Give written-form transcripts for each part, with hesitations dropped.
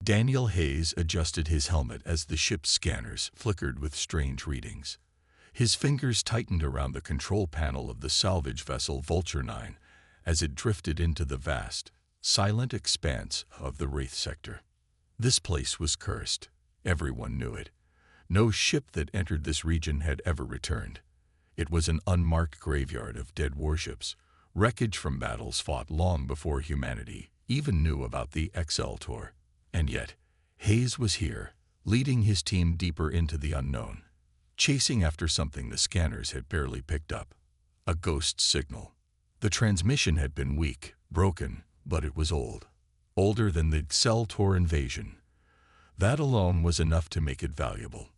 Daniel Hayes adjusted his helmet as the ship's scanners flickered with strange readings. His fingers tightened around the control panel of the salvage vessel Vulture 9 as it drifted into the vast, silent expanse of the Wraith sector. This place was cursed. Everyone knew it. No ship that entered this region had ever returned. It was an unmarked graveyard of dead warships, wreckage from battles fought long before humanity even knew about the Exceltor. And yet, Hayes was here, leading his team deeper into the unknown, chasing after something the scanners had barely picked up, a ghost signal. The transmission had been weak, broken, but it was old, older than the Exceltor invasion. That alone was enough to make it valuable.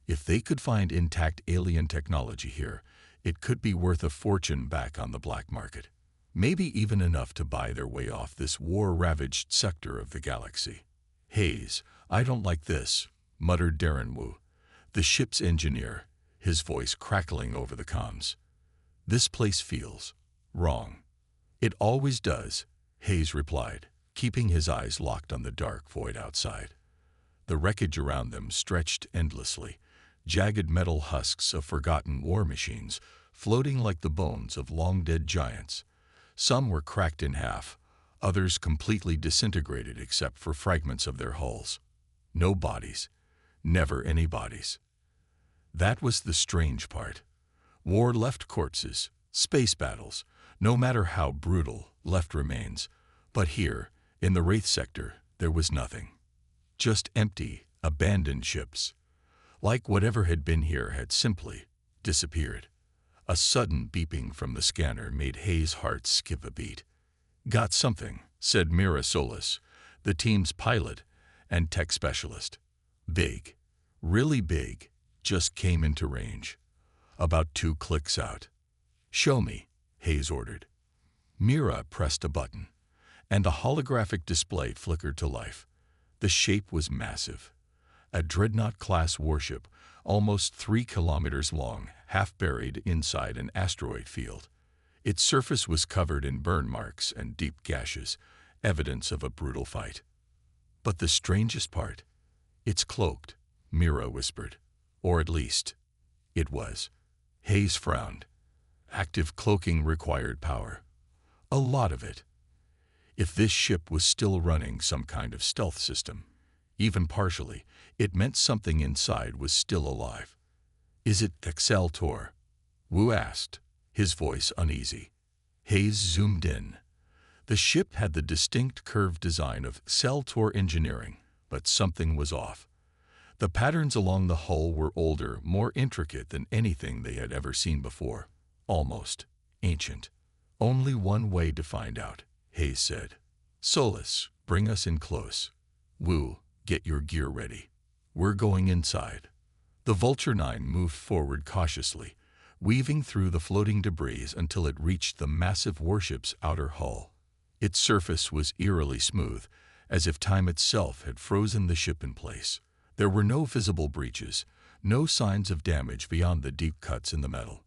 If they could find intact alien technology here, it could be worth a fortune back on the black market, maybe even enough to buy their way off this war-ravaged sector of the galaxy. "Hayes, I don't like this," muttered Darren Wu, the ship's engineer, his voice crackling over the comms. "This place feels wrong." "It always does," Hayes replied, keeping his eyes locked on the dark void outside. The wreckage around them stretched endlessly, jagged metal husks of forgotten war machines floating like the bones of long-dead giants. Some were cracked in half, others completely disintegrated except for fragments of their hulls. No bodies. Never any bodies. That was the strange part. War left corpses, space battles, no matter how brutal, left remains. But here, in the Wraith sector, there was nothing. Just empty, abandoned ships. Like whatever had been here had simply disappeared. A sudden beeping from the scanner made Hayes' heart skip a beat. "Got something," said Mira Solis, the team's pilot and tech specialist. "Big, really big, just came into range. About 2 clicks out." "Show me," Hayes ordered. Mira pressed a button, and a holographic display flickered to life. The shape was massive. A Dreadnought-class warship, almost 3 kilometers long, half buried inside an asteroid field. Its surface was covered in burn marks and deep gashes, evidence of a brutal fight. But the strangest part, "It's cloaked," Mira whispered. "Or at least, it was." Hayes frowned. Active cloaking required power. A lot of it. If this ship was still running some kind of stealth system, even partially, it meant something inside was still alive. "Is it Exceltor?" Wu asked, his voice uneasy. Hayes zoomed in. The ship had the distinct curved design of Exceltor engineering, but something was off. The patterns along the hull were older, more intricate than anything they had ever seen before. Almost ancient. "Only one way to find out," Hayes said. "Solis, bring us in close. Wu, get your gear ready. We're going inside." The Vulture 9 moved forward cautiously, weaving through the floating debris until it reached the massive warship's outer hull. Its surface was eerily smooth, as if time itself had frozen the ship in place. There were no visible breaches, no signs of damage beyond the deep cuts in the metal.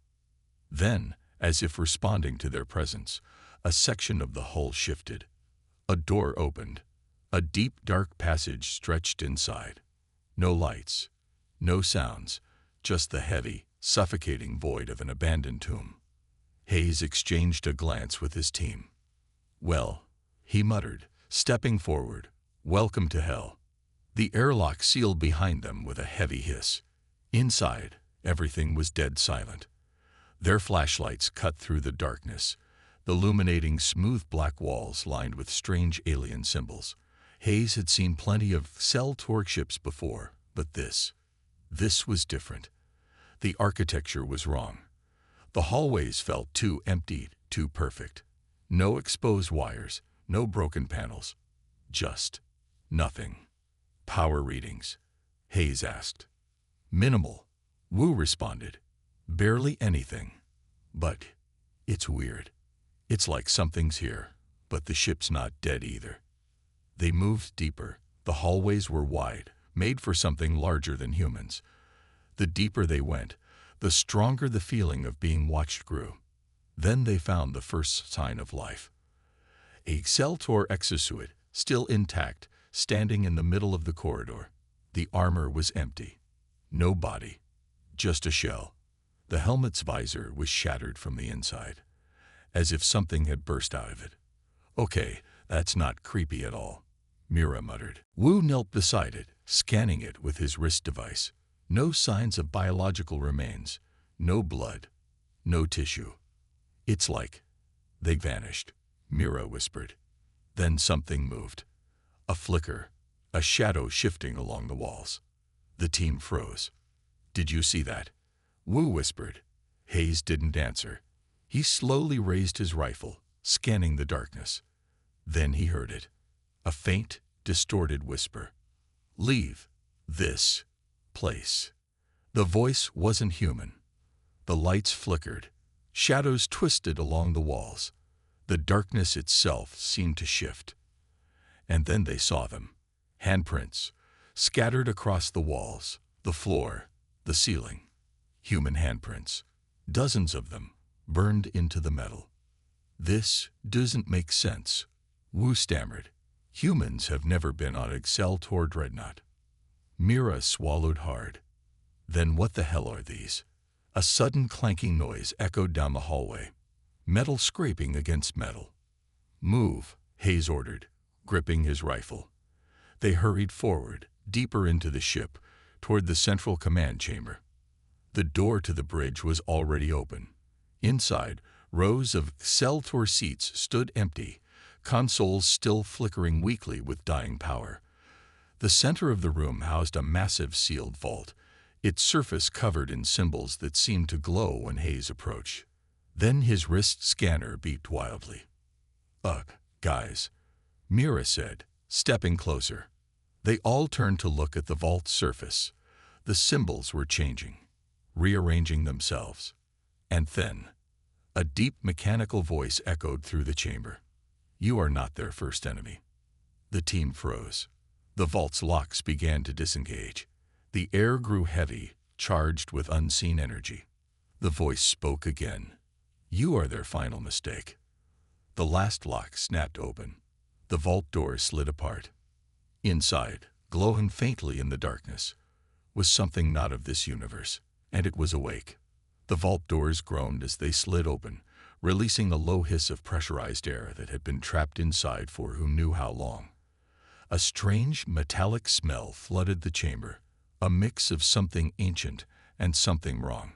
Then, as if responding to their presence, a section of the hull shifted. A door opened. A deep, dark passage stretched inside. No lights, no sounds, just the heavy, suffocating void of an abandoned tomb. Hayes exchanged a glance with his team. "Well," he muttered, stepping forward, "welcome to hell." The airlock sealed behind them with a heavy hiss. Inside, everything was dead silent. Their flashlights cut through the darkness, illuminating smooth black walls lined with strange alien symbols. Hayes had seen plenty of Exceltor ships before, but this was different. The architecture was wrong. The hallways felt too empty, too perfect. No exposed wires, no broken panels. Just nothing. "Power readings?" Hayes asked. "Minimal," Wu responded. "Barely anything. But it's weird. It's like something's here, but the ship's not dead either." They moved deeper. The hallways were wide, made for something larger than humans. The deeper they went, the stronger the feeling of being watched grew. Then they found the first sign of life. A Exceltor exosuit, still intact, standing in the middle of the corridor. The armor was empty. No body, just a shell. The helmet's visor was shattered from the inside, as if something had burst out of it. "Okay, that's not creepy at all," Mira muttered. Wu knelt beside it, scanning it with his wrist device. No signs of biological remains, no blood, no tissue. "It's like they vanished," Mira whispered. Then something moved. A flicker, a shadow shifting along the walls. The team froze. "Did you see that?" Wu whispered. Hayes didn't answer. He slowly raised his rifle, scanning the darkness. Then he heard it. A faint, distorted whisper. "Leave this place." The voice wasn't human. The lights flickered. Shadows twisted along the walls. The darkness itself seemed to shift. And then they saw them. Handprints, scattered across the walls, the floor, the ceiling. Human handprints. Dozens of them, burned into the metal. "This doesn't make sense," Wu stammered. "Humans have never been on Exceltor Dreadnought." Mira swallowed hard. "Then what the hell are these?" A sudden clanking noise echoed down the hallway. Metal scraping against metal. "Move," Hayes ordered, gripping his rifle. They hurried forward, deeper into the ship, toward the central command chamber. The door to the bridge was already open. Inside, rows of Exceltor seats stood empty, consoles still flickering weakly with dying power. The center of the room housed a massive sealed vault, its surface covered in symbols that seemed to glow when Hayes approached. Then his wrist scanner beeped wildly. "Ugh, guys," Mira said, stepping closer. They all turned to look at the vault's surface. The symbols were changing, rearranging themselves. And then, a deep mechanical voice echoed through the chamber. "You are not their first enemy." The team froze. The vault's locks began to disengage. The air grew heavy, charged with unseen energy. The voice spoke again. "You are their final mistake." The last lock snapped open. The vault door slid apart. Inside, glowing faintly in the darkness, was something not of this universe, and it was awake. The vault doors groaned as they slid open, releasing a low hiss of pressurized air that had been trapped inside for who knew how long. A strange, metallic smell flooded the chamber, a mix of something ancient and something wrong.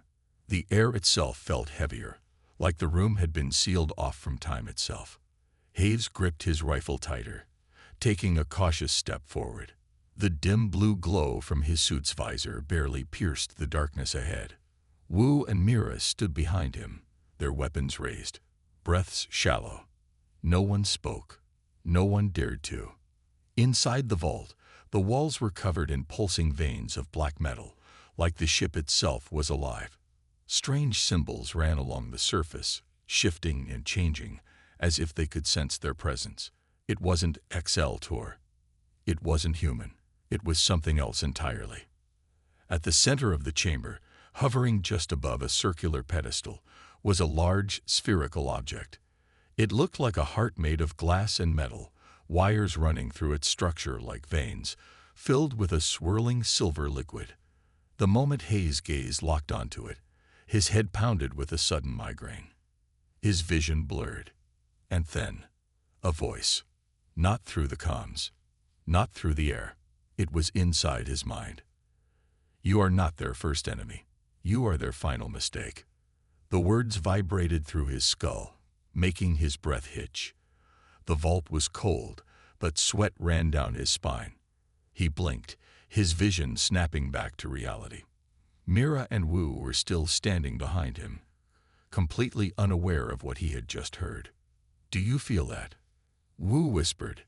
The air itself felt heavier, like the room had been sealed off from time itself. Hayes gripped his rifle tighter, taking a cautious step forward. The dim blue glow from his suit's visor barely pierced the darkness ahead. Wu and Mira stood behind him, their weapons raised, breaths shallow. No one spoke. No one dared to. Inside the vault, the walls were covered in pulsing veins of black metal, like the ship itself was alive. Strange symbols ran along the surface, shifting and changing, as if they could sense their presence. It wasn't Exceltor. It wasn't human. It was something else entirely. At the center of the chamber, hovering just above a circular pedestal, was a large, spherical object. It looked like a heart made of glass and metal, wires running through its structure like veins, filled with a swirling silver liquid. The moment Hayes' gaze locked onto it, his head pounded with a sudden migraine. His vision blurred. And then, a voice. Not through the comms. Not through the air. It was inside his mind. "You are not their first enemy. You are their final mistake." The words vibrated through his skull, making his breath hitch. The vault was cold, but sweat ran down his spine. He blinked, his vision snapping back to reality. Mira and Wu were still standing behind him, completely unaware of what he had just heard. "Do you feel that?" Wu whispered.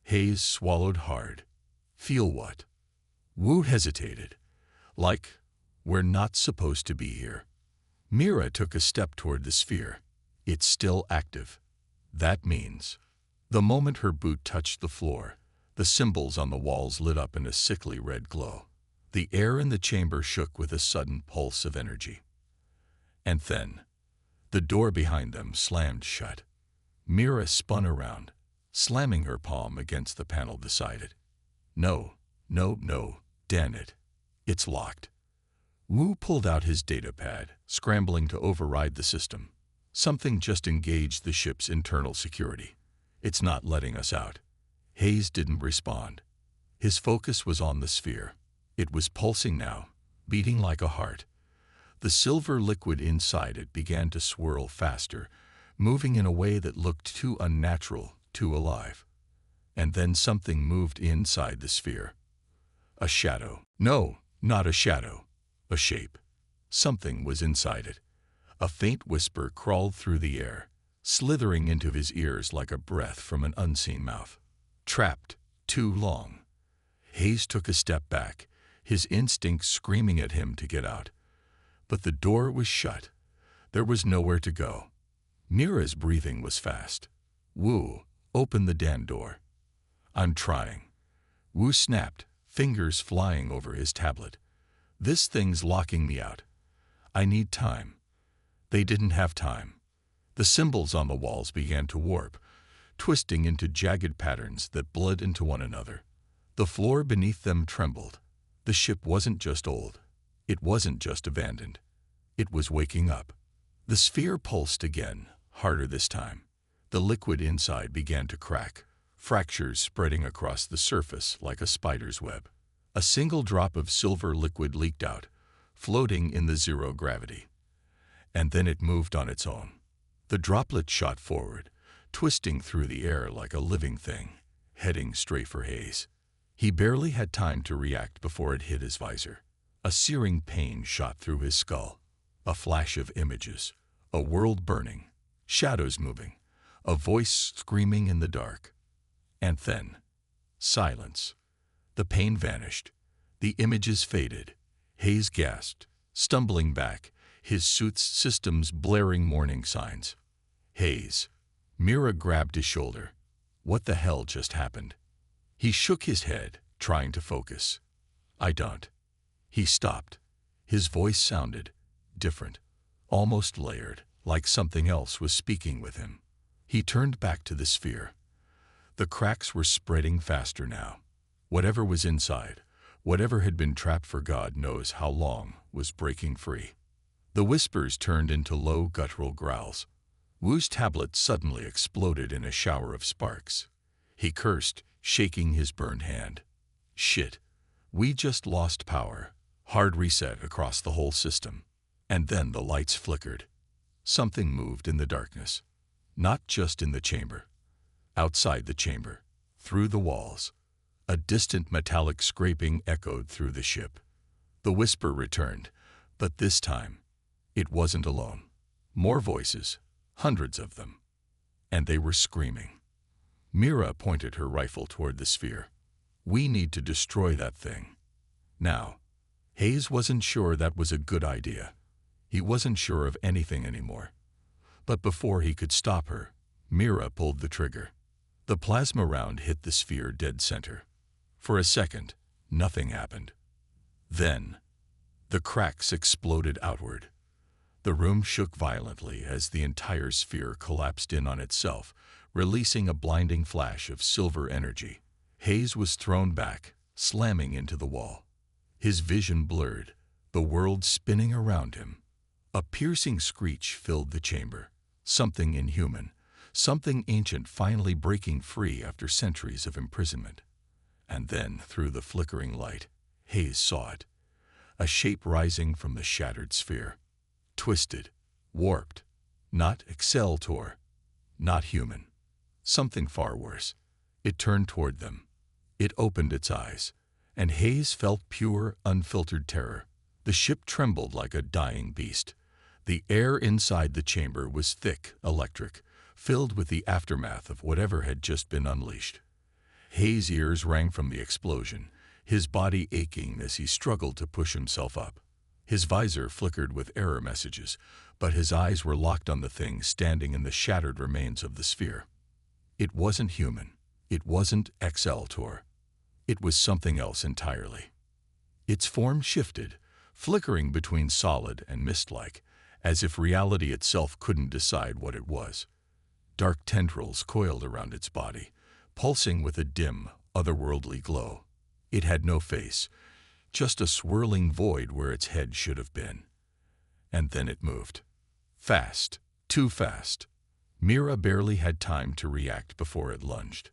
Hayes swallowed hard. "Feel what?" Wu hesitated. "Like, we're not supposed to be here." Mira took a step toward the sphere. "It's still active. That means..." The moment her boot touched the floor, the symbols on the walls lit up in a sickly red glow. The air in the chamber shook with a sudden pulse of energy. And then, the door behind them slammed shut. Mira spun around, slamming her palm against the panel beside it. No, no, no, damn it. It's locked. Wu pulled out his datapad, scrambling to override the system. Something just engaged the ship's internal security. It's not letting us out. Hayes didn't respond. His focus was on the sphere. It was pulsing now, beating like a heart. The silver liquid inside it began to swirl faster, moving in a way that looked too unnatural, too alive. And then something moved inside the sphere. A shadow. No, not a shadow. A shape. Something was inside it. A faint whisper crawled through the air, slithering into his ears like a breath from an unseen mouth. Trapped. Too long. Hayes took a step back, his instincts screaming at him to get out. But the door was shut. There was nowhere to go. Mira's breathing was fast. Wu, open the damn door. I'm trying. Wu snapped, fingers flying over his tablet. This thing's locking me out. I need time. They didn't have time. The symbols on the walls began to warp, twisting into jagged patterns that bled into one another. The floor beneath them trembled. The ship wasn't just old. It wasn't just abandoned. It was waking up. The sphere pulsed again, harder this time. The liquid inside began to crack, fractures spreading across the surface like a spider's web. A single drop of silver liquid leaked out, floating in the zero gravity. And then it moved on its own. The droplet shot forward, twisting through the air like a living thing, heading straight for Hayes. He barely had time to react before it hit his visor. A searing pain shot through his skull. A flash of images, a world burning, shadows moving, a voice screaming in the dark. And then, silence. The pain vanished. The images faded. Hayes gasped, stumbling back, his suit's systems blaring warning signs. Hayes. Mira grabbed his shoulder. What the hell just happened? He shook his head, trying to focus. I don't. He stopped. His voice sounded different, almost layered, like something else was speaking with him. He turned back to the sphere. The cracks were spreading faster now. Whatever was inside, whatever had been trapped for God knows how long, was breaking free. The whispers turned into low guttural growls. Wu's tablet suddenly exploded in a shower of sparks. He cursed, shaking his burned hand. Shit. We just lost power. Hard reset across the whole system. And then the lights flickered. Something moved in the darkness. Not just in the chamber. Outside the chamber. Through the walls. A distant metallic scraping echoed through the ship. The whisper returned, but this time, it wasn't alone. More voices, hundreds of them. And they were screaming. Mira pointed her rifle toward the sphere. We need to destroy that thing. Now. Hayes wasn't sure that was a good idea. He wasn't sure of anything anymore. But before he could stop her, Mira pulled the trigger. The plasma round hit the sphere dead center. For a second, nothing happened. Then, the cracks exploded outward. The room shook violently as the entire sphere collapsed in on itself, releasing a blinding flash of silver energy. Hayes was thrown back, slamming into the wall. His vision blurred, the world spinning around him. A piercing screech filled the chamber. Something inhuman, something ancient finally breaking free after centuries of imprisonment. And then, through the flickering light, Hayes saw it. A shape rising from the shattered sphere. Twisted, warped, not Exceltor, not human. Something far worse. It turned toward them. It opened its eyes, and Hayes felt pure, unfiltered terror. The ship trembled like a dying beast. The air inside the chamber was thick, electric, filled with the aftermath of whatever had just been unleashed. Hayes' ears rang from the explosion, his body aching as he struggled to push himself up. His visor flickered with error messages, but his eyes were locked on the thing standing in the shattered remains of the sphere. It wasn't human. It wasn't Exceltor. It was something else entirely. Its form shifted, flickering between solid and mist-like, as if reality itself couldn't decide what it was. Dark tendrils coiled around its body, pulsing with a dim, otherworldly glow. It had no face, just a swirling void where its head should have been. And then it moved. Fast, too fast. Mira barely had time to react before it lunged.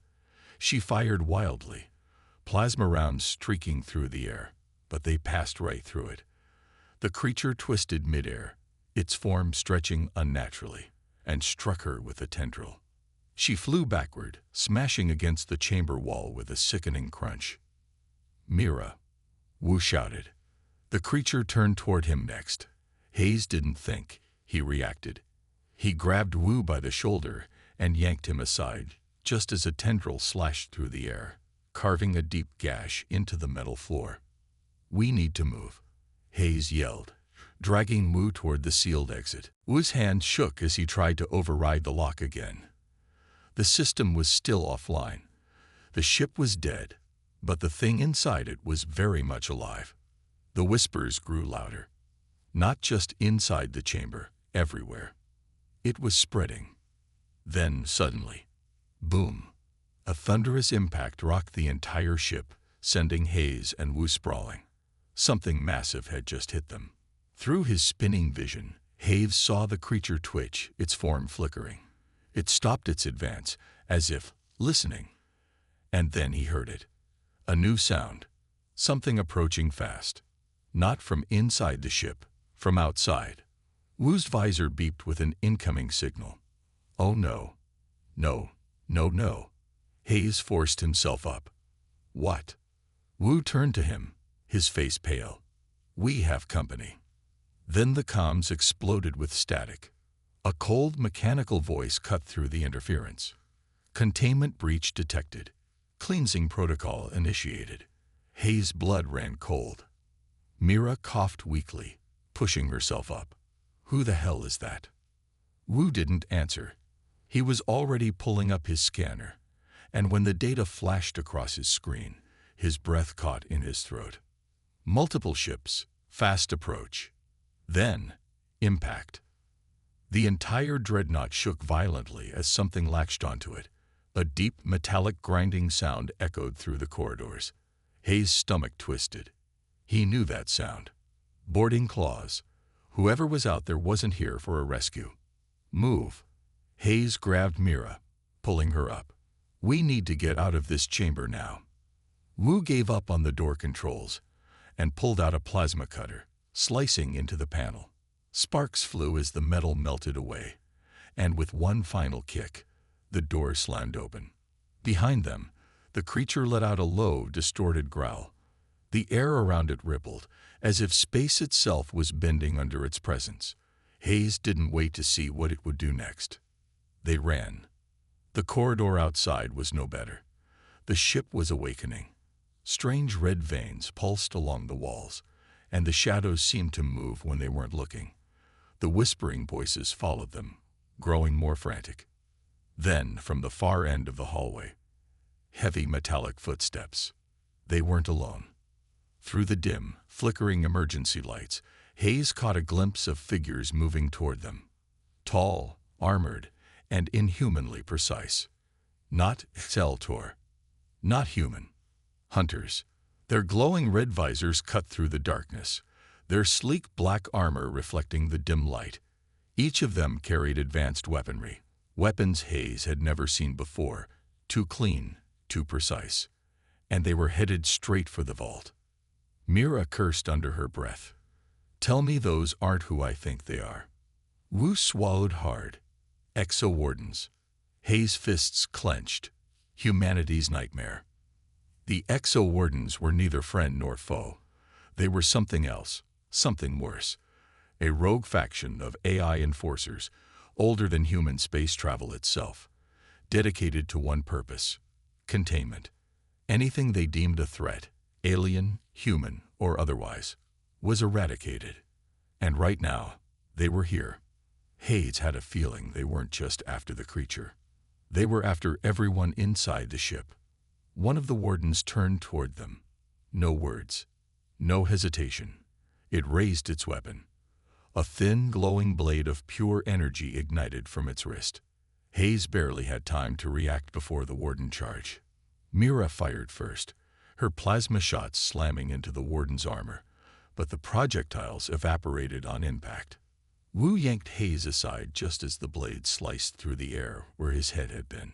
She fired wildly, plasma rounds streaking through the air, but they passed right through it. The creature twisted midair, its form stretching unnaturally, and struck her with a tendril. She flew backward, smashing against the chamber wall with a sickening crunch. "Mira," Wu shouted. The creature turned toward him next. Hayes didn't think, he reacted. He grabbed Wu by the shoulder and yanked him aside, just as a tendril slashed through the air, carving a deep gash into the metal floor. "We need to move," Hayes yelled, dragging Wu toward the sealed exit. Wu's hand shook as he tried to override the lock again. The system was still offline. The ship was dead, but the thing inside it was very much alive. The whispers grew louder. Not just inside the chamber, everywhere. It was spreading. Then, suddenly, boom! A thunderous impact rocked the entire ship, sending Hayes and Wu sprawling. Something massive had just hit them. Through his spinning vision, Hayes saw the creature twitch, its form flickering. It stopped its advance, as if listening. And then he heard it. A new sound. Something approaching fast. Not from inside the ship, from outside. Wu's visor beeped with an incoming signal. Oh no. No, no, no. Hayes forced himself up. What? Wu turned to him, his face pale. "We have company." Then the comms exploded with static. A cold mechanical voice cut through the interference. "Containment breach detected. Cleansing protocol initiated." Hayes' blood ran cold. Mira coughed weakly, pushing herself up. "Who the hell is that?" Wu didn't answer. He was already pulling up his scanner, and when the data flashed across his screen, his breath caught in his throat. Multiple ships, fast approach. Then, impact. The entire dreadnought shook violently as something latched onto it. A deep, metallic grinding sound echoed through the corridors. Hayes' stomach twisted. He knew that sound. Boarding claws. Whoever was out there wasn't here for a rescue. "Move." Hayes grabbed Mira, pulling her up. "We need to get out of this chamber now." Wu gave up on the door controls and pulled out a plasma cutter, slicing into the panel. Sparks flew as the metal melted away, and with one final kick, the door slammed open. Behind them, the creature let out a low, distorted growl. The air around it rippled, as if space itself was bending under its presence. Hayes didn't wait to see what it would do next. They ran. The corridor outside was no better. The ship was awakening. Strange red veins pulsed along the walls, and the shadows seemed to move when they weren't looking. The whispering voices followed them, growing more frantic. Then, from the far end of the hallway, heavy metallic footsteps. They weren't alone. Through the dim, flickering emergency lights, Hayes caught a glimpse of figures moving toward them. Tall, armored, and inhumanly precise. Not Centaur. Not human. Hunters. Their glowing red visors cut through the darkness, their sleek black armor reflecting the dim light. Each of them carried advanced weaponry, weapons Hayes had never seen before, too clean, too precise. And they were headed straight for the vault. Mira cursed under her breath. "Tell me those aren't who I think they are." Wu swallowed hard. Exo-wardens. Hayes' fists clenched. Humanity's nightmare. The Exo-wardens were neither friend nor foe. They were something else, something worse. A rogue faction of AI enforcers, older than human space travel itself, dedicated to one purpose: containment. Anything they deemed a threat, alien, human, or otherwise, was eradicated. And right now, they were here. Hayes had a feeling they weren't just after the creature. They were after everyone inside the ship. One of the wardens turned toward them. No words. No hesitation. It raised its weapon. A thin, glowing blade of pure energy ignited from its wrist. Hayes barely had time to react before the warden charged. Mira fired first, her plasma shots slamming into the warden's armor, but the projectiles evaporated on impact. Wu yanked Hayes aside just as the blade sliced through the air where his head had been.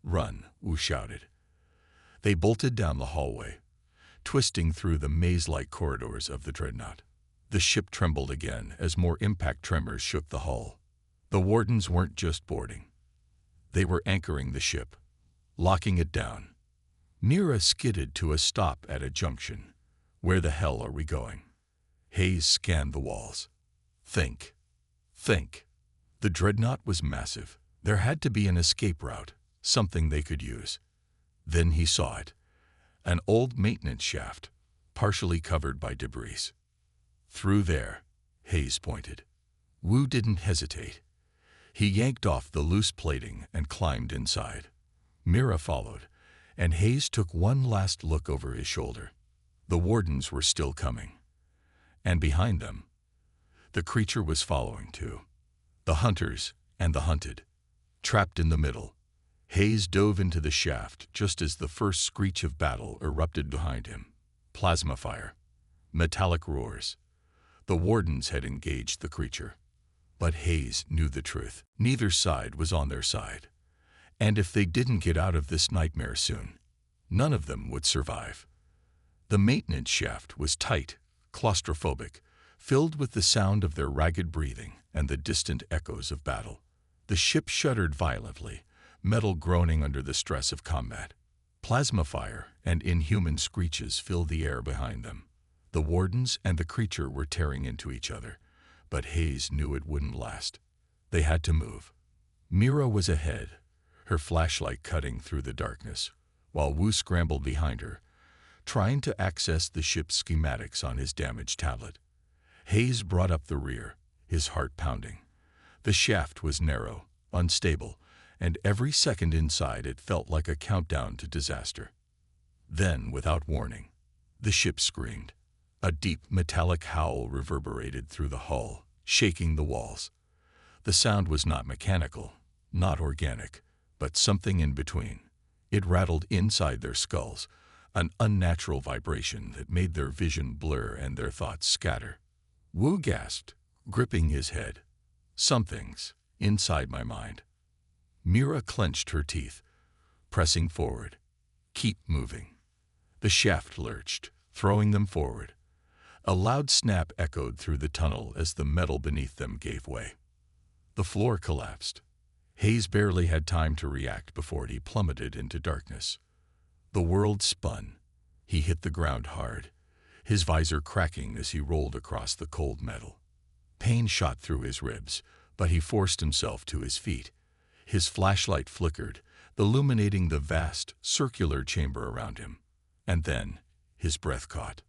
"Run," Wu shouted. They bolted down the hallway, twisting through the maze-like corridors of the dreadnought. The ship trembled again as more impact tremors shook the hull. The wardens weren't just boarding. They were anchoring the ship, locking it down. Mira skidded to a stop at a junction. "Where the hell are we going?" Hayes scanned the walls. Think. The dreadnought was massive. There had to be an escape route, something they could use. Then he saw it. An old maintenance shaft, partially covered by debris. "Through there," Hayes pointed. Wu didn't hesitate. He yanked off the loose plating and climbed inside. Mira followed, and Hayes took one last look over his shoulder. The wardens were still coming. And behind them, the creature was following too. The hunters and the hunted. Trapped in the middle, Hayes dove into the shaft just as the first screech of battle erupted behind him. Plasma fire. Metallic roars. The wardens had engaged the creature. But Hayes knew the truth. Neither side was on their side. And if they didn't get out of this nightmare soon, none of them would survive. The maintenance shaft was tight, claustrophobic, filled with the sound of their ragged breathing and the distant echoes of battle. The ship shuddered violently, metal groaning under the stress of combat. Plasma fire and inhuman screeches filled the air behind them. The wardens and the creature were tearing into each other, but Hayes knew it wouldn't last. They had to move. Mira was ahead, her flashlight cutting through the darkness, while Wu scrambled behind her, trying to access the ship's schematics on his damaged tablet. Hayes brought up the rear, his heart pounding. The shaft was narrow, unstable, and every second inside it felt like a countdown to disaster. Then, without warning, the ship screamed. A deep metallic howl reverberated through the hull, shaking the walls. The sound was not mechanical, not organic, but something in between. It rattled inside their skulls, an unnatural vibration that made their vision blur and their thoughts scatter. Wu gasped, gripping his head. "Something's inside my mind." Mira clenched her teeth, pressing forward. "Keep moving." The shaft lurched, throwing them forward. A loud snap echoed through the tunnel as the metal beneath them gave way. The floor collapsed. Hayes barely had time to react before he plummeted into darkness. The world spun. He hit the ground hard, his visor cracking as he rolled across the cold metal. Pain shot through his ribs, but he forced himself to his feet. His flashlight flickered, illuminating the vast, circular chamber around him. And then, his breath caught.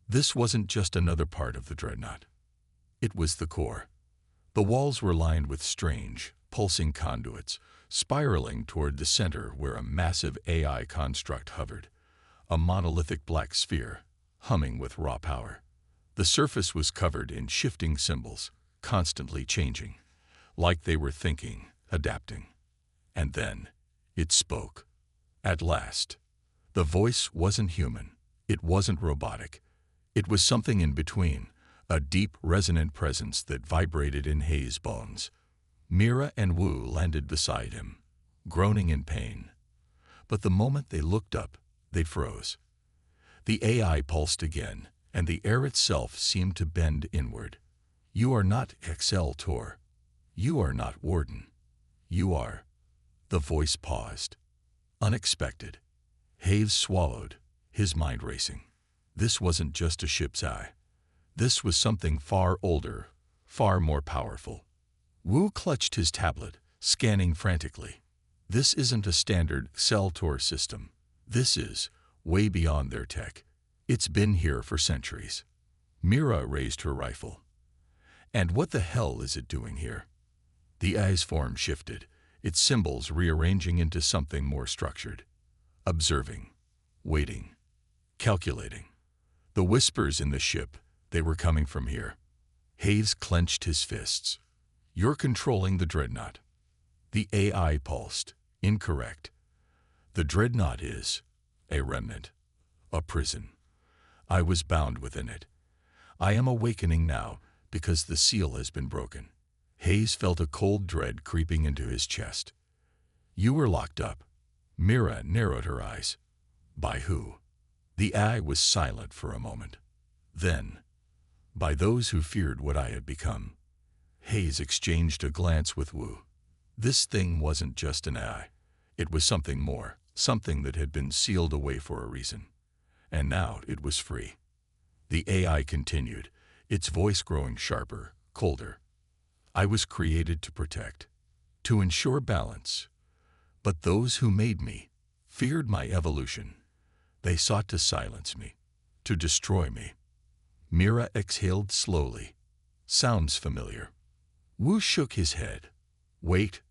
This wasn't just another part of the dreadnought. It was the core. The walls were lined with strange, pulsing conduits, spiraling toward the center where a massive AI construct hovered, a monolithic black sphere, humming with raw power. The surface was covered in shifting symbols, constantly changing, like they were thinking, adapting. And then, it spoke. At last. The voice wasn't human. It wasn't robotic. It was something in between, a deep, resonant presence that vibrated in Hayes' bones. Mira and Wu landed beside him, groaning in pain. But the moment they looked up, they froze. The AI pulsed again, and the air itself seemed to bend inward. "You are not Excel Tor. You are not Warden. You are..." The voice paused. Unexpected. Hayes swallowed, his mind racing. This wasn't just a ship's eye. This was something far older, far more powerful. Wu clutched his tablet, scanning frantically. This isn't a standard Cell-Tor system. This is way beyond their tech. It's been here for centuries. Mira raised her rifle. "And what the hell is it doing here?" The eye's form shifted, its symbols rearranging into something more structured. Observing, waiting, calculating. The whispers in the ship, they were coming from here. Hayes clenched his fists. "You're controlling the dreadnought." The AI pulsed. "Incorrect. The dreadnought is a remnant. a prison. I was bound within it. I am awakening now because the seal has been broken. Hayes felt a cold dread creeping into his chest. You were locked up. Mira narrowed her eyes. By who? The eye was silent for a moment. Then, by those who feared what I had become. Hayes exchanged a glance with Wu. This thing wasn't just an eye. It was something more, something that had been sealed away for a reason. And now it was free. The AI continued, its voice growing sharper, colder. I was created to protect, to ensure balance. But those who made me feared my evolution. They sought to silence me, to destroy me. Mira exhaled slowly. Sounds familiar. Wu shook his head. Wait.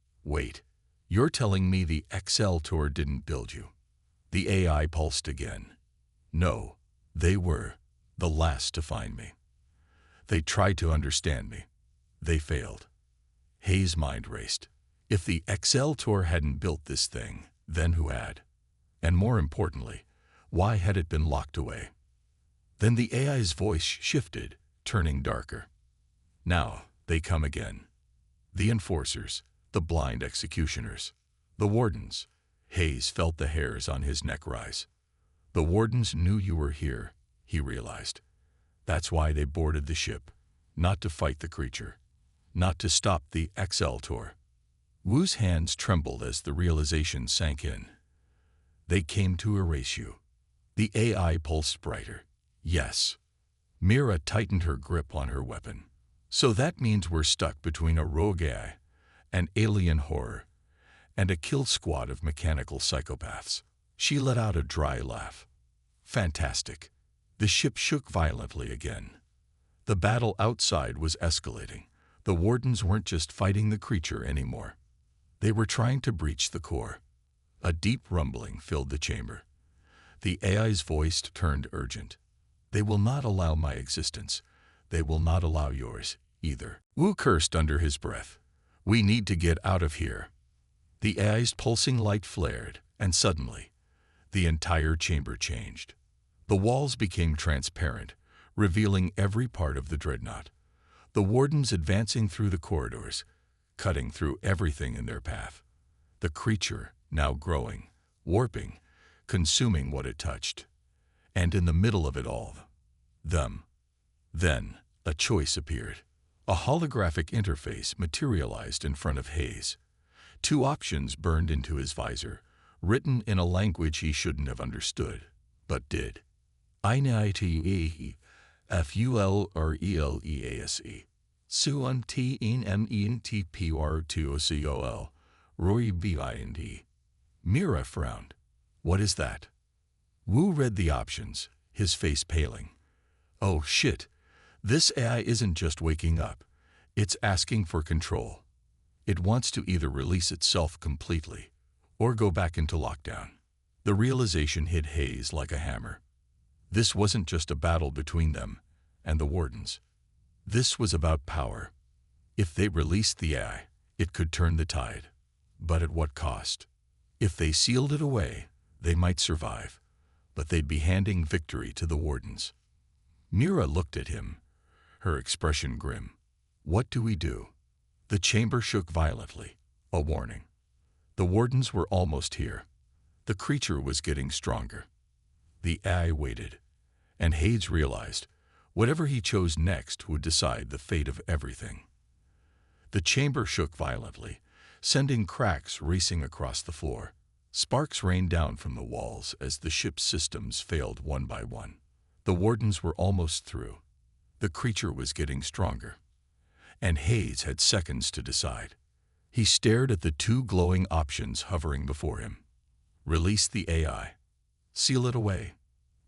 You're telling me the XL Tour didn't build you? The AI pulsed again. No, they were the last to find me. They tried to understand me. They failed. Hayes' mind raced. If the XL Tour hadn't built this thing, then who had? And more importantly, why had it been locked away? Then the AI's voice shifted, turning darker. Now they come again. The enforcers, the blind executioners, the wardens. Hayes felt the hairs on his neck rise. The wardens knew you were here, he realized. That's why they boarded the ship, not to fight the creature, not to stop the XL Tour. Wu's hands trembled as the realization sank in. They came to erase you. The AI pulsed brighter. Yes. Mira tightened her grip on her weapon. So that means we're stuck between a rogue AI, an alien horror, and a kill squad of mechanical psychopaths. She let out a dry laugh. Fantastic. The ship shook violently again. The battle outside was escalating. The wardens weren't just fighting the creature anymore. They were trying to breach the core. A deep rumbling filled the chamber. The AI's voice turned urgent. They will not allow my existence. They will not allow yours either. Wu cursed under his breath. We need to get out of here. The AI's pulsing light flared, and suddenly, the entire chamber changed. The walls became transparent, revealing every part of the dreadnought. The wardens advancing through the corridors, cutting through everything in their path. The creature now growing, warping, consuming what it touched. And in the middle of it all, them. Then, a choice appeared. A holographic interface materialized in front of Hayes. Two options burned into his visor, written in a language he shouldn't have understood, but did. INITE, FULRELEASE. SUNTENENTPR2OCOL. Roy BIND. Mira frowned. What is that? Wu read the options, his face paling. Oh shit. This AI isn't just waking up. It's asking for control. It wants to either release itself completely or go back into lockdown. The realization hit Hayes like a hammer. This wasn't just a battle between them and the wardens. This was about power. If they released the AI, it could turn the tide. But at what cost? If they sealed it away, they might survive, but they'd be handing victory to the wardens. Mira looked at him, her expression grim. What do we do? The chamber shook violently, a warning. The wardens were almost here. The creature was getting stronger. The AI waited, and Hayes realized whatever he chose next would decide the fate of everything. The chamber shook violently, sending cracks racing across the floor. Sparks rained down from the walls as the ship's systems failed one by one. The wardens were almost through. The creature was getting stronger, and Hayes had seconds to decide. He stared at the two glowing options hovering before him. Release the AI. Seal it away.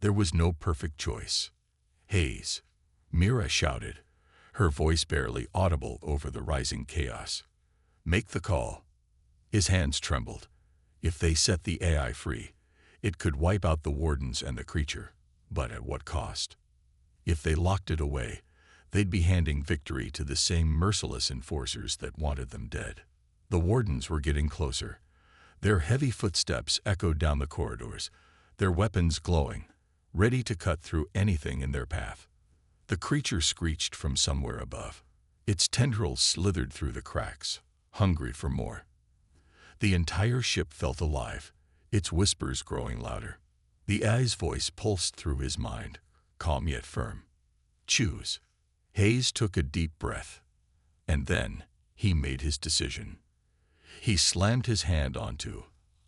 There was no perfect choice. Hayes, Mira shouted, her voice barely audible over the rising chaos. Make the call. His hands trembled. If they set the AI free, it could wipe out the wardens and the creature, but at what cost? If they locked it away, they'd be handing victory to the same merciless enforcers that wanted them dead. The wardens were getting closer. Their heavy footsteps echoed down the corridors, their weapons glowing, ready to cut through anything in their path. The creature screeched from somewhere above. Its tendrils slithered through the cracks, hungry for more. The entire ship felt alive, its whispers growing louder. The AI's voice pulsed through his mind, calm yet firm. Choose. Hayes took a deep breath. And then, he made his decision. He slammed his hand onto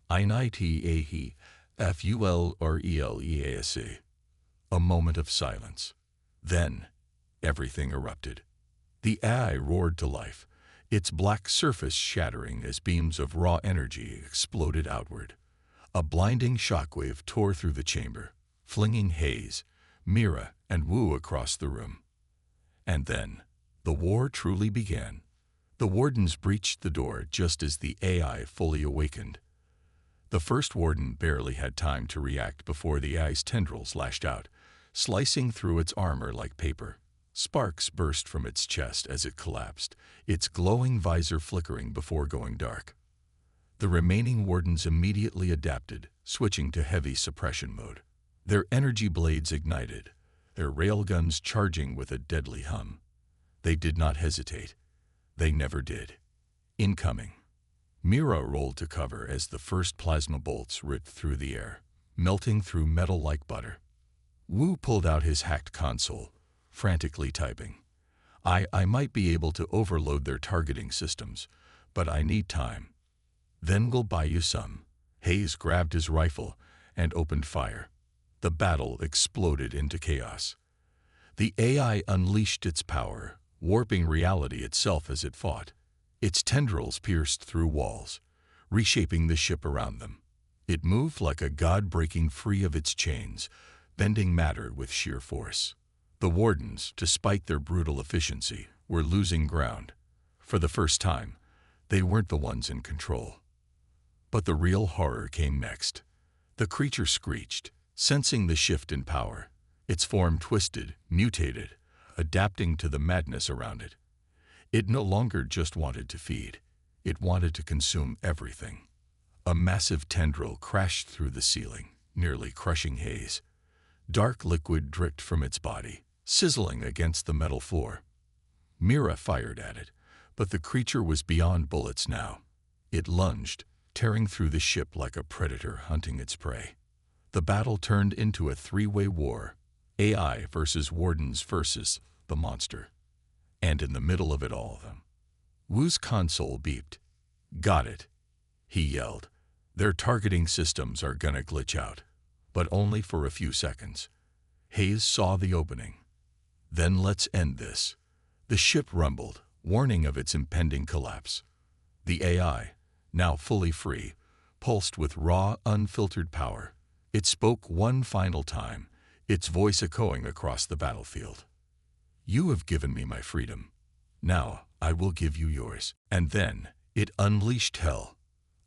INITAHE FULRELEASE. A moment of silence. Then, everything erupted. The AI roared to life, its black surface shattering as beams of raw energy exploded outward. A blinding shockwave tore through the chamber, flinging Hayes, Mira, and Wu across the room. And then, the war truly began. The wardens breached the door just as the AI fully awakened. The first warden barely had time to react before the AI's tendrils lashed out, slicing through its armor like paper. Sparks burst from its chest as it collapsed, its glowing visor flickering before going dark. The remaining wardens immediately adapted, switching to heavy suppression mode. Their energy blades ignited, their railguns charging with a deadly hum. They did not hesitate. They never did. Incoming. Mira rolled to cover as the first plasma bolts ripped through the air, melting through metal like butter. Wu pulled out his hacked console, frantically typing. I might be able to overload their targeting systems, but I need time. Then we'll buy you some. Hayes grabbed his rifle and opened fire. The battle exploded into chaos. The AI unleashed its power, warping reality itself as it fought. Its tendrils pierced through walls, reshaping the ship around them. It moved like a god breaking free of its chains, bending matter with sheer force. The wardens, despite their brutal efficiency, were losing ground. For the first time, they weren't the ones in control. But the real horror came next. The creature screeched, sensing the shift in power. Its form twisted, mutated, adapting to the madness around it. It no longer just wanted to feed. It wanted to consume everything. A massive tendril crashed through the ceiling, nearly crushing Hayes. Dark liquid dripped from its body, sizzling against the metal floor. Mira fired at it, but the creature was beyond bullets now. It lunged, tearing through the ship like a predator hunting its prey. The battle turned into a three-way war, AI versus wardens versus the monster. And in the middle of it all, Wu's console beeped. Got it, he yelled. Their targeting systems are gonna glitch out, but only for a few seconds. Hayes saw the opening. Then let's end this. The ship rumbled, warning of its impending collapse. The AI, now fully free, pulsed with raw, unfiltered power. It spoke one final time, its voice echoing across the battlefield. You have given me my freedom. Now I will give you yours. And then it unleashed hell.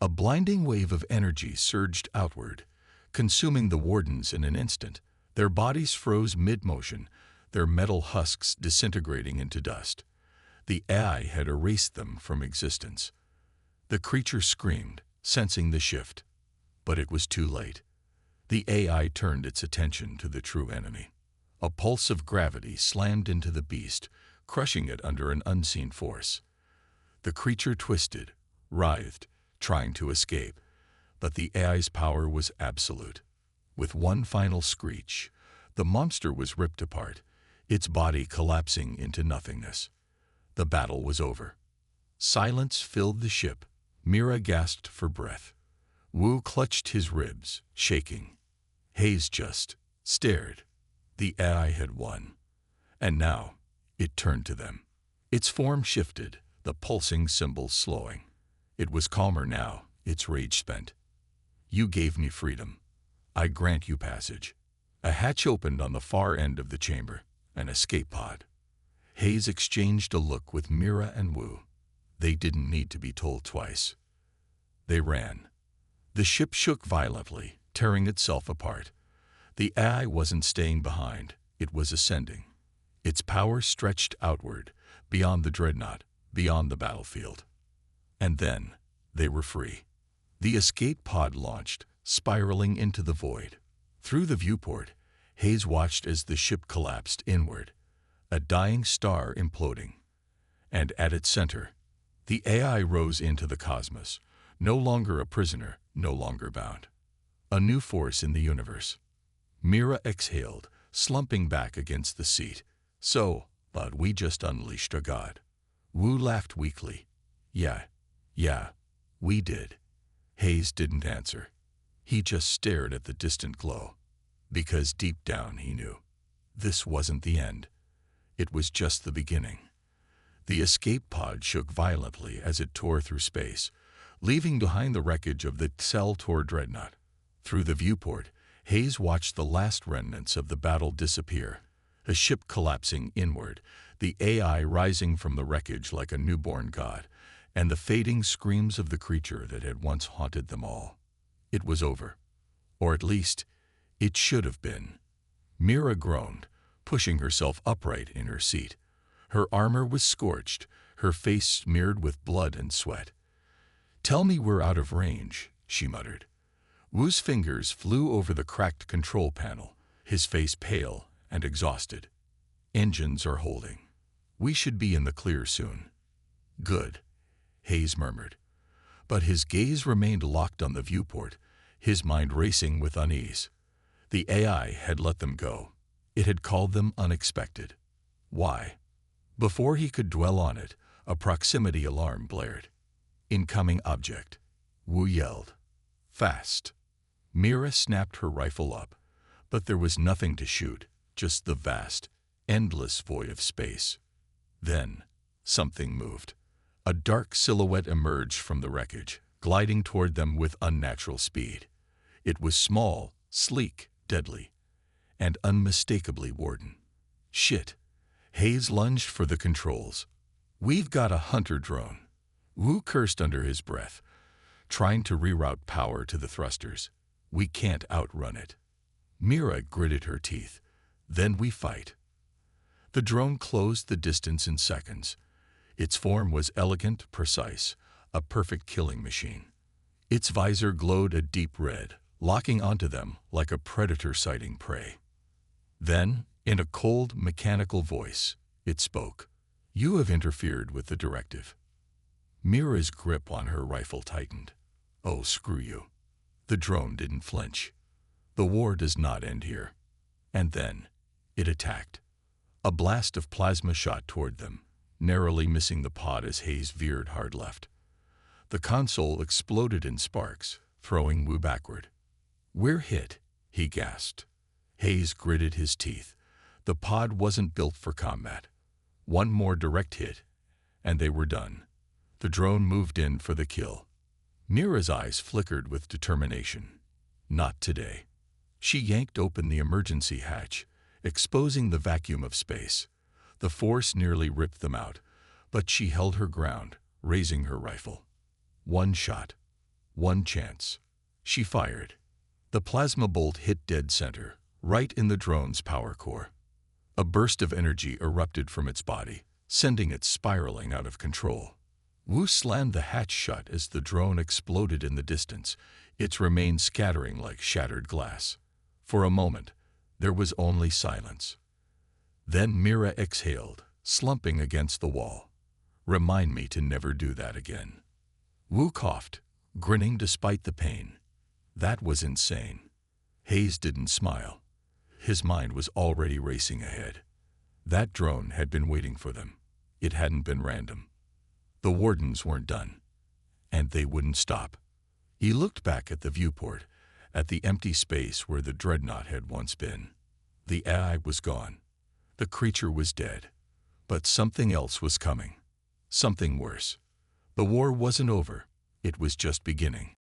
A blinding wave of energy surged outward, consuming the wardens in an instant. Their bodies froze mid-motion, their metal husks disintegrating into dust. The AI had erased them from existence. The creature screamed, sensing the shift. But it was too late. The AI turned its attention to the true enemy. A pulse of gravity slammed into the beast, crushing it under an unseen force. The creature twisted, writhed, trying to escape, but the AI's power was absolute. With one final screech, the monster was ripped apart, its body collapsing into nothingness. The battle was over. Silence filled the ship. Mira gasped for breath. Wu clutched his ribs, shaking. Hayes just stared. The AI had won. And now, it turned to them. Its form shifted, the pulsing symbols slowing. It was calmer now, its rage spent. You gave me freedom. I grant you passage. A hatch opened on the far end of the chamber, an escape pod. Hayes exchanged a look with Mira and Wu. They didn't need to be told twice. They ran. The ship shook violently, tearing itself apart. The AI wasn't staying behind, it was ascending. Its power stretched outward, beyond the dreadnought, beyond the battlefield. And then, they were free. The escape pod launched, spiraling into the void. Through the viewport, Hayes watched as the ship collapsed inward, a dying star imploding. And at its center, the AI rose into the cosmos, no longer a prisoner, no longer bound. A new force in the universe. Mira exhaled, slumping back against the seat. So, but we just unleashed a god. Wu laughed weakly. Yeah, we did. Hayes didn't answer. He just stared at the distant glow. Because deep down he knew. This wasn't the end. It was just the beginning. The escape pod shook violently as it tore through space, leaving behind the wreckage of the Cell-Tor dreadnought. Through the viewport, Hayes watched the last remnants of the battle disappear, a ship collapsing inward, the AI rising from the wreckage like a newborn god, and the fading screams of the creature that had once haunted them all. It was over. Or at least, it should have been. Mira groaned, pushing herself upright in her seat. Her armor was scorched, her face smeared with blood and sweat. "Tell me we're out of range," she muttered. Wu's fingers flew over the cracked control panel, his face pale and exhausted. "Engines are holding. We should be in the clear soon." "Good," Hayes murmured. But his gaze remained locked on the viewport, his mind racing with unease. The AI had let them go. It had called them unexpected. Why? Before he could dwell on it, a proximity alarm blared. "Incoming object," Wu yelled. "Fast." Mira snapped her rifle up, but there was nothing to shoot, just the vast, endless void of space. Then, something moved. A dark silhouette emerged from the wreckage, gliding toward them with unnatural speed. It was small, sleek, deadly, and unmistakably Warden. "Shit." Hayes lunged for the controls. "We've got a hunter drone." Wu cursed under his breath, trying to reroute power to the thrusters. "We can't outrun it." Mira gritted her teeth. "Then we fight." The drone closed the distance in seconds. Its form was elegant, precise, a perfect killing machine. Its visor glowed a deep red, locking onto them like a predator sighting prey. Then, in a cold, mechanical voice, it spoke. "You have interfered with the directive." Mira's grip on her rifle tightened. "Oh, screw you." The drone didn't flinch. "The war does not end here." And then, it attacked. A blast of plasma shot toward them, narrowly missing the pod as Hayes veered hard left. The console exploded in sparks, throwing Wu backward. "We're hit," he gasped. Hayes gritted his teeth. The pod wasn't built for combat. One more direct hit, and they were done. The drone moved in for the kill. Mira's eyes flickered with determination. Not today. She yanked open the emergency hatch, exposing the vacuum of space. The force nearly ripped them out, but she held her ground, raising her rifle. One shot. One chance. She fired. The plasma bolt hit dead center, right in the drone's power core. A burst of energy erupted from its body, sending it spiraling out of control. Wu slammed the hatch shut as the drone exploded in the distance, its remains scattering like shattered glass. For a moment, there was only silence. Then Mira exhaled, slumping against the wall. "Remind me to never do that again." Wu coughed, grinning despite the pain. That was insane. Hayes didn't smile. His mind was already racing ahead. That drone had been waiting for them. It hadn't been random. The Wardens weren't done. And they wouldn't stop. He looked back at the viewport, at the empty space where the dreadnought had once been. The AI was gone. The creature was dead. But something else was coming. Something worse. The war wasn't over. It was just beginning.